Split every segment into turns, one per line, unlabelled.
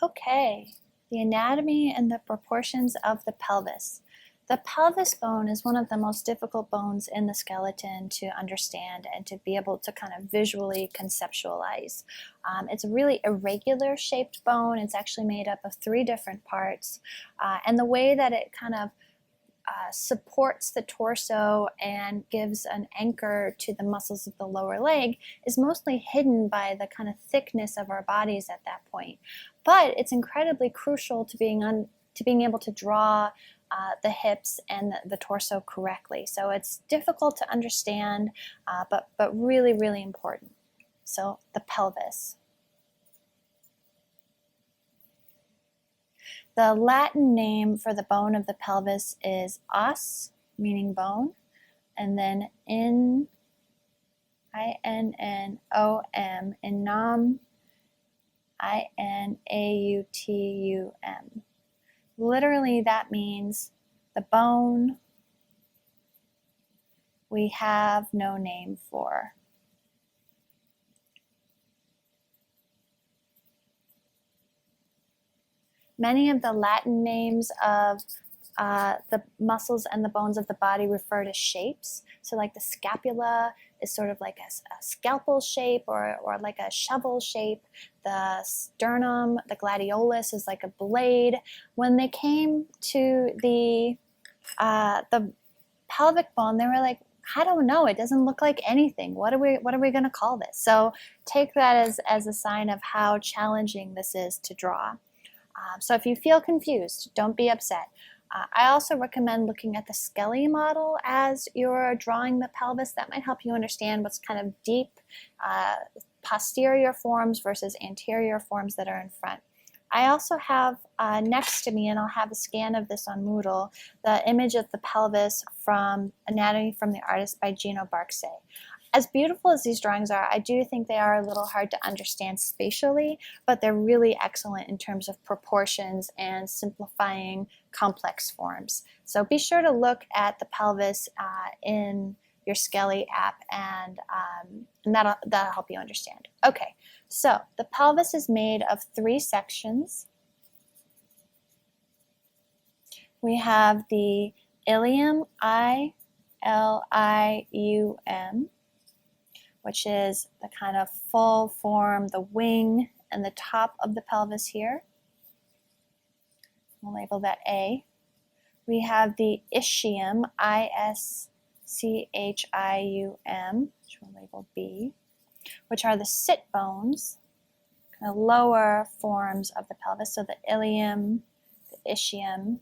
Okay, the anatomy and the proportions of the pelvis. The pelvis bone is one of the most difficult bones in the skeleton to understand and to be able to kind of visually conceptualize. It's a really irregular shaped bone. It's actually made up of 3 different parts. And the way that it kind of supports the torso and gives an anchor to the muscles of the lower leg is mostly hidden by the kind of thickness of our bodies at that point. But it's incredibly crucial to being able to draw the hips and the torso correctly. So it's difficult to understand, but really, really important. So the pelvis. The Latin name for the bone of the pelvis is os, meaning bone, and then in, I-N-N-O-M, innum, I-N-A-U-T-U-M. Literally, that means the bone we have no name for. Many of the Latin names of the muscles and the bones of the body refer to shapes. So like the scapula is sort of like a scalpel shape or like a shovel shape. The sternum, the gladiolus is like a blade. When they came to the pelvic bone, they were like, I don't know, it doesn't look like anything. What are we going to call this? So take that as a sign of how challenging this is to draw. So if you feel confused, don't be upset. I also recommend looking at the Skelly model as you're drawing the pelvis. That might help you understand what's kind of deep posterior forms versus anterior forms that are in front. I also have next to me, and I'll have a scan of this on Moodle, the image of the pelvis from Anatomy from the Artist by Gino Barksay. As beautiful as these drawings are, I do think they are a little hard to understand spatially, but they're really excellent in terms of proportions and simplifying complex forms. So be sure to look at the pelvis in your Skelly app, and that'll help you understand. Okay, so the pelvis is made of 3 sections. We have the ilium, I-L-I-U-M, which is the kind of full form, the wing and the top of the pelvis here. We'll label that A. We have the ischium, I-S-C-H-I-U-M, which we'll label B, which are the sit bones, kind of lower forms of the pelvis. So the ilium, the ischium,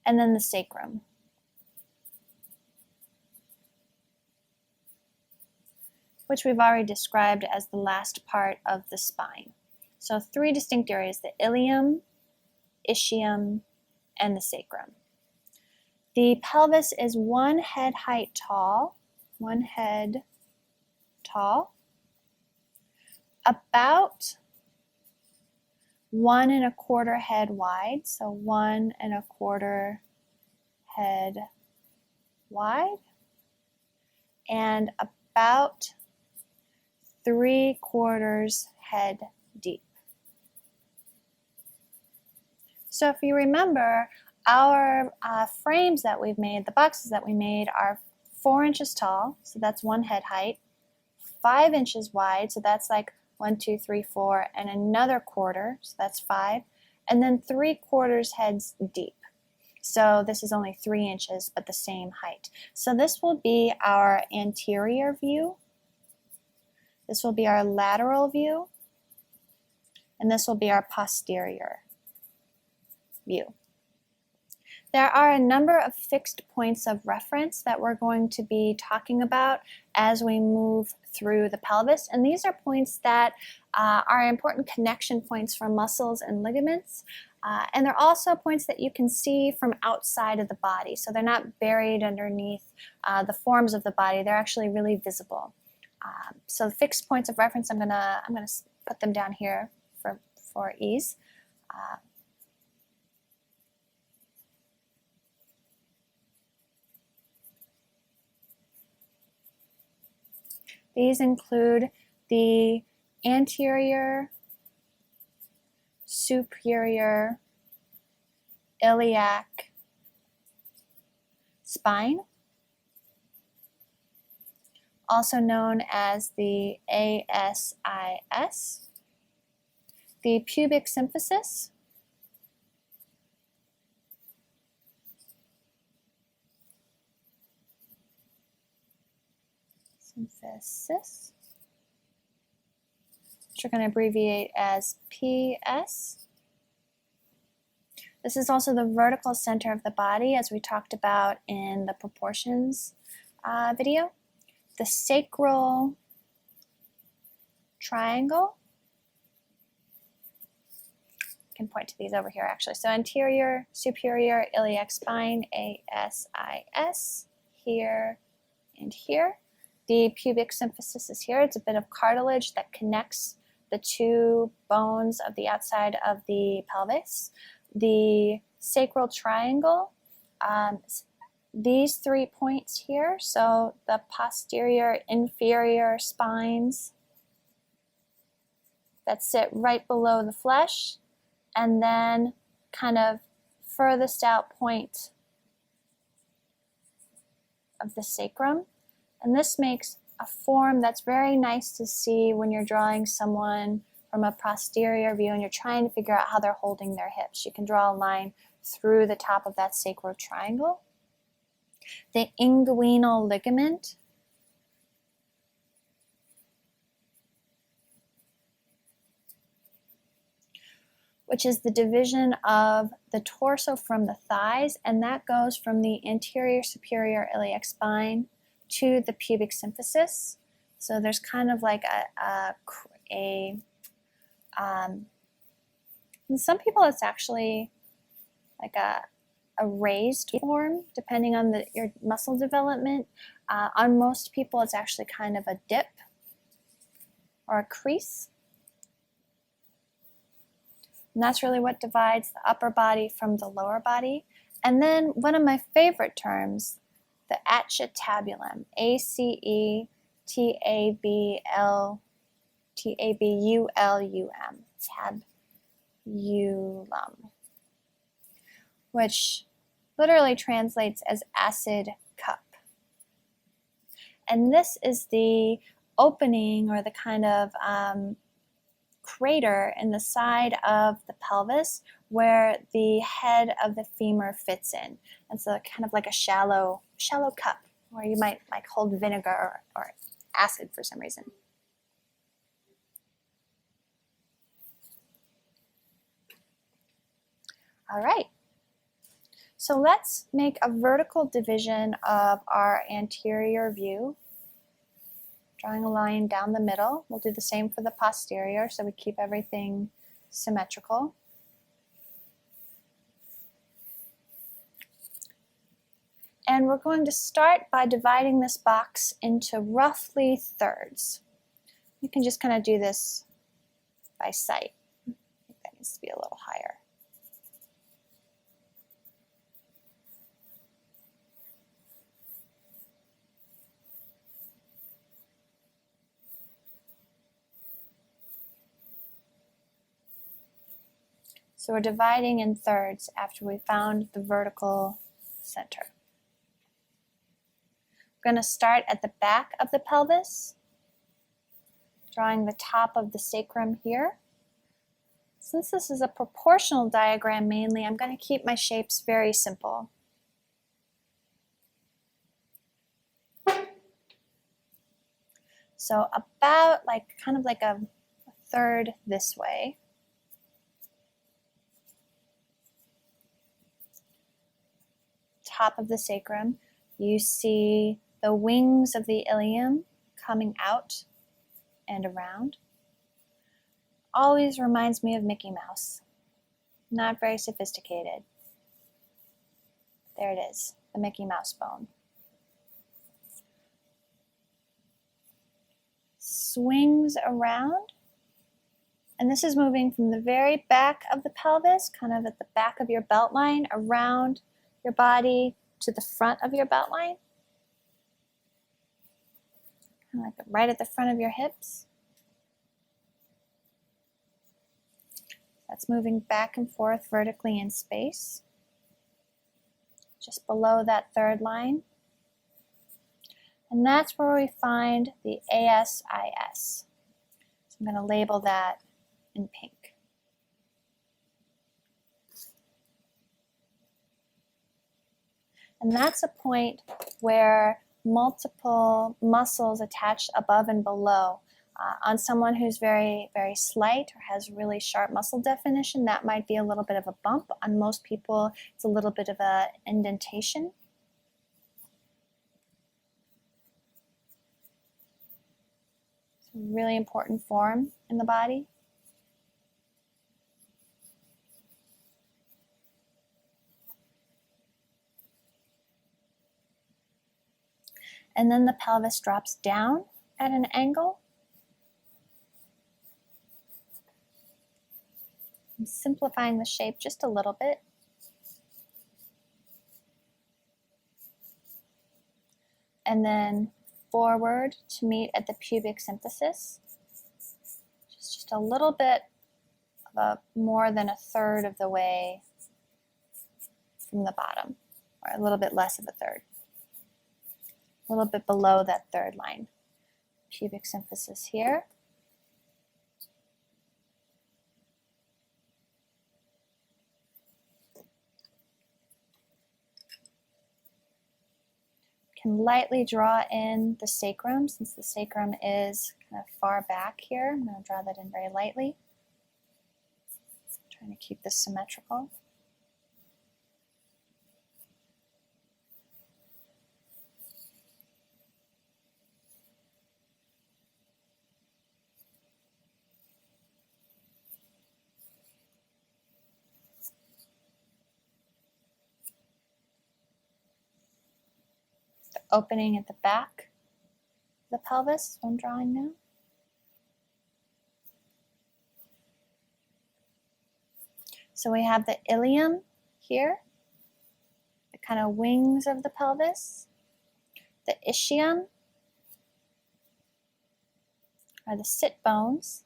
and then the sacrum. Which we've already described as the last part of the spine. So 3 distinct areas: the ilium, ischium, and the sacrum. The pelvis is 1 head height tall, 1 head tall, about 1 1/4 head wide, so 1 1/4 head wide, and about 3/4 head deep. So if you remember, our frames that we've made, the boxes that we made, are 4 inches tall, so that's 1 head height, 5 inches wide, so that's like 1, 2, 3, 4, and another quarter, so that's 5, and then 3/4 heads deep. So this is only 3 inches, but the same height. So this will be our anterior view. This will be our lateral view, and this will be our posterior view. There are a number of fixed points of reference that we're going to be talking about as we move through the pelvis, and these are points that are important connection points for muscles and ligaments, and they're also points that you can see from outside of the body, so they're not buried underneath the forms of the body. They're actually really visible. So fixed points of reference, I'm gonna put them down here for ease. These include the anterior superior iliac spine, also known as the ASIS, the pubic symphysis, which we're going to abbreviate as PS. This is also the vertical center of the body, as we talked about in the proportions video. The sacral triangle. I can point to these over here actually. So anterior, superior, iliac spine, ASIS, here and here. The pubic symphysis is here. It's a bit of cartilage that connects the two bones of the outside of the pelvis. The sacral triangle, these 3 points here, so the posterior, inferior spines that sit right below the flesh, and then kind of furthest out point of the sacrum. And this makes a form that's very nice to see when you're drawing someone from a posterior view and you're trying to figure out how they're holding their hips. You can draw a line through the top of that sacral triangle. The inguinal ligament, which is the division of the torso from the thighs, and that goes from the anterior superior iliac spine to the pubic symphysis. So there's kind of like in some people it's actually like a raised form depending on your muscle development. On most people it's actually kind of a dip or a crease. And that's really what divides the upper body from the lower body. And then one of my favorite terms, the acetabulum, ACETABULUM, tabulum, which literally translates as acid cup. And this is the opening or the kind of crater in the side of the pelvis where the head of the femur fits in. And so kind of like a shallow cup where you might like hold vinegar or acid for some reason. All right. So let's make a vertical division of our anterior view. Drawing a line down the middle. We'll do the same for the posterior so we keep everything symmetrical. And we're going to start by dividing this box into roughly thirds. You can just kind of do this by sight. I think that needs to be a little higher. So we're dividing in thirds after we found the vertical center. We're going to start at the back of the pelvis, drawing the top of the sacrum here. Since this is a proportional diagram mainly, I'm going to keep my shapes very simple. So about kind of like a third this way. Top of the sacrum, you see the wings of the ilium coming out and around. Always reminds me of Mickey Mouse. Not very sophisticated. There it is, the Mickey Mouse bone. Swings around, and this is moving from the very back of the pelvis, kind of at the back of your belt line, around your body to the front of your belt line, kind of like right at the front of your hips. That's moving back and forth vertically in space, just below that third line. And that's where we find the ASIS. So I'm going to label that in pink. And that's a point where multiple muscles attach above and below. On someone who's very, very slight or has really sharp muscle definition, that might be a little bit of a bump. On most people, it's a little bit of an indentation. It's a really important form in the body. And then the pelvis drops down at an angle. I'm simplifying the shape just a little bit. And then forward to meet at the pubic symphysis. Just a little bit of more than a third of the way from the bottom, or a little bit less of a third. A little bit below that third line. Pubic symphysis here. Can lightly draw in the sacrum, since the sacrum is kind of far back here. I'm going to draw that in very lightly. Trying to keep this symmetrical. The opening at the back of the pelvis, what I'm drawing now. So we have the ilium here, the kind of wings of the pelvis. The ischium are the sit bones.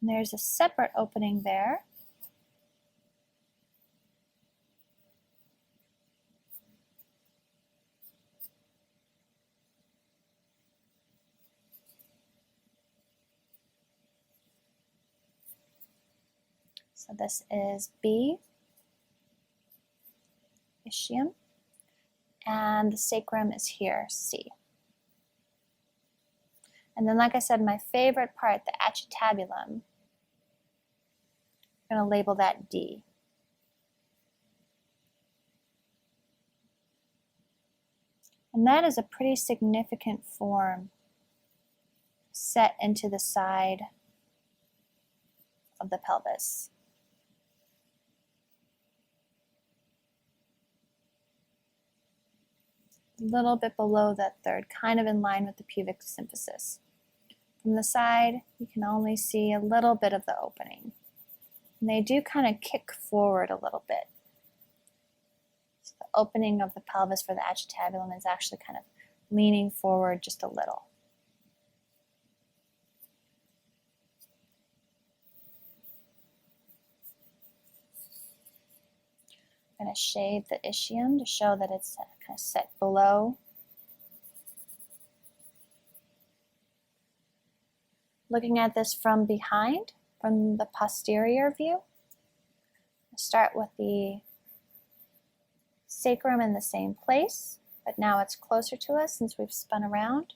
And there's a separate opening there. So this is B, ischium, and the sacrum is here, C. And then, like I said, my favorite part, the acetabulum, I'm going to label that D. And that is a pretty significant form set into the side of the pelvis. A little bit below that third, kind of in line with the pubic symphysis. From the side, you can only see a little bit of the opening. And they do kind of kick forward a little bit. So the opening of the pelvis for the acetabulum is actually kind of leaning forward just a little. I'm going to shade the ischium to show that it's kind of set below. Looking at this from behind, from the posterior view, I'll start with the sacrum in the same place, but now it's closer to us since we've spun around.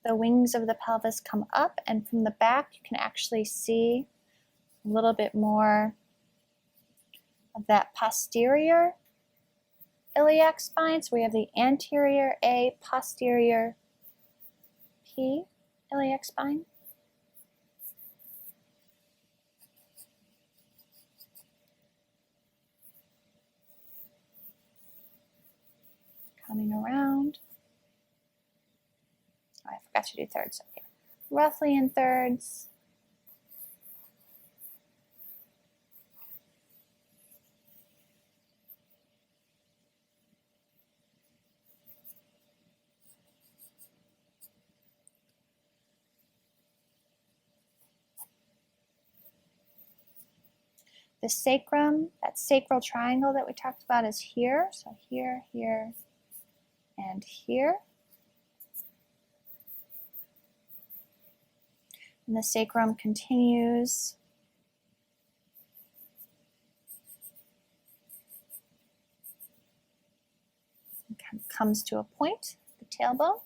The wings of the pelvis come up, and from the back you can actually see a little bit more of that posterior iliac spine. So we have the anterior A, posterior P iliac spine. Coming around. Oh, I forgot to do thirds. Okay. Roughly in thirds. The sacrum, that sacral triangle that we talked about, is here. So here, here, and here. And the sacrum continues and comes to a point, the tailbone.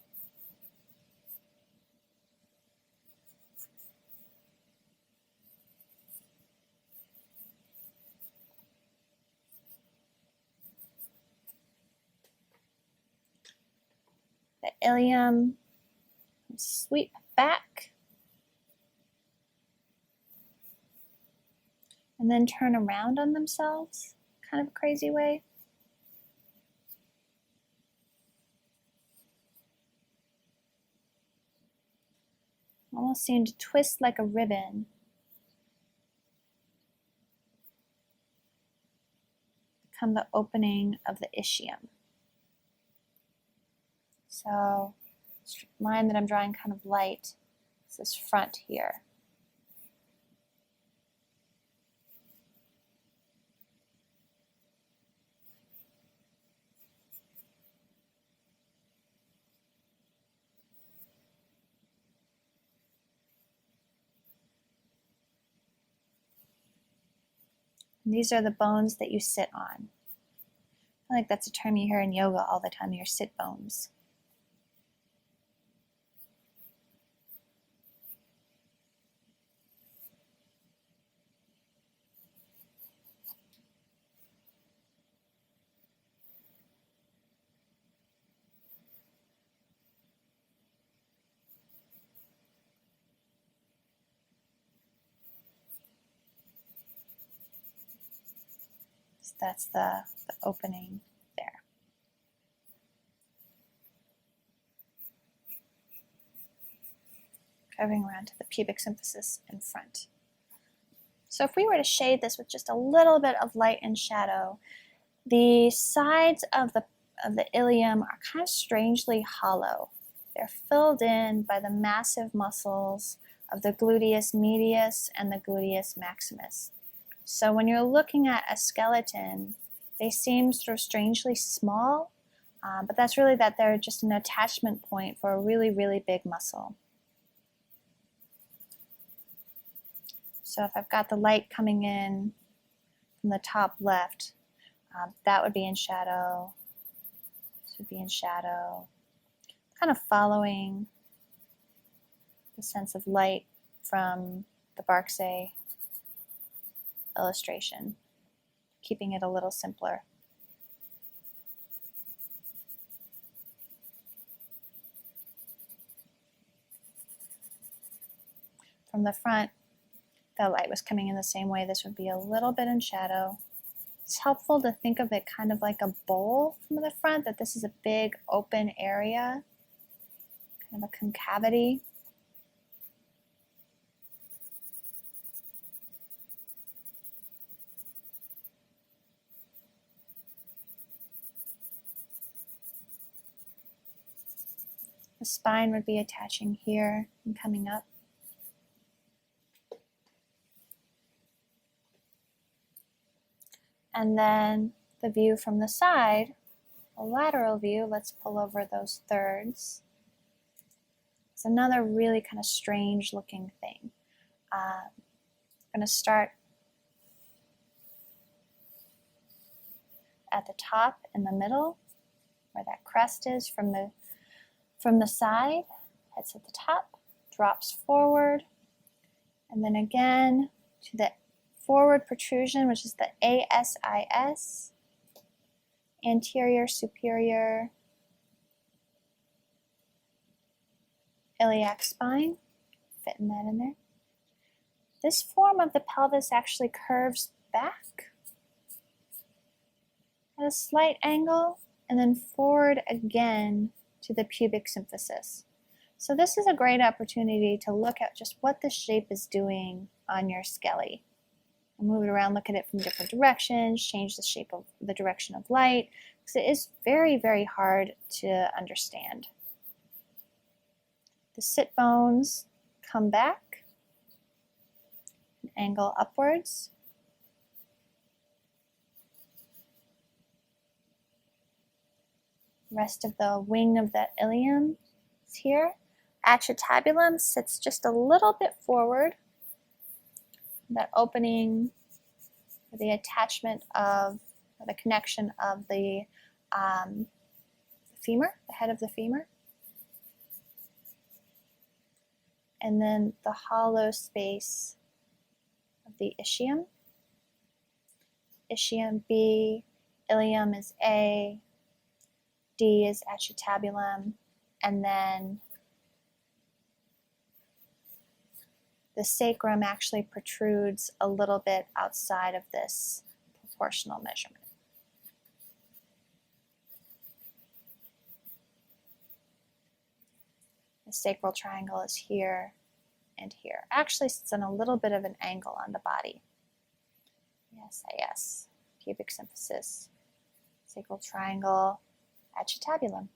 The ilium sweep back and then turn around on themselves, kind of a crazy way. Almost seem to twist like a ribbon. Become the opening of the ischium. So, line that I'm drawing kind of light is this front here. And these are the bones that you sit on. I feel like that's a term you hear in yoga all the time, your sit bones. So that's the opening there. Curving around to the pubic symphysis in front. So if we were to shade this with just a little bit of light and shadow, the sides of the ilium are kind of strangely hollow. They're filled in by the massive muscles of the gluteus medius and the gluteus maximus. So when you're looking at a skeleton, they seem sort of strangely small, but that's really that they're just an attachment point for a really, really big muscle. So if I've got the light coming in from the top left, that would be in shadow. This would be in shadow. Kind of following the sense of light from the Barksay illustration, keeping it a little simpler. From the front, the light was coming in the same way. This would be a little bit in shadow. It's helpful to think of it kind of like a bowl from the front, that this is a big open area, kind of a concavity. The spine would be attaching here and coming up. And then the view from the side, a lateral view, let's pull over those thirds. It's another really kind of strange looking thing. I'm going to start at the top in the middle, where that crest is from the side, heads at the top, drops forward, and then again to the forward protrusion, which is the ASIS, anterior superior iliac spine, fitting that in there. This form of the pelvis actually curves back at a slight angle and then forward again to the pubic symphysis. So this is a great opportunity to look at just what the shape is doing on your skelly. Move it around, look at it from different directions, change the shape of the direction of light, because it is very, very hard to understand. The sit bones come back, angle upwards, Rest of the wing of the ilium is here. Acetabulum sits just a little bit forward. That opening, the attachment of, or the connection of the femur, the head of the femur. And then the hollow space of the ischium. Ischium B, ilium is A, D is acetabulum, and then the sacrum actually protrudes a little bit outside of this proportional measurement. The sacral triangle is here and here. Actually sits on a little bit of an angle on the body. Yes, pubic symphysis, sacral triangle, acetabulum.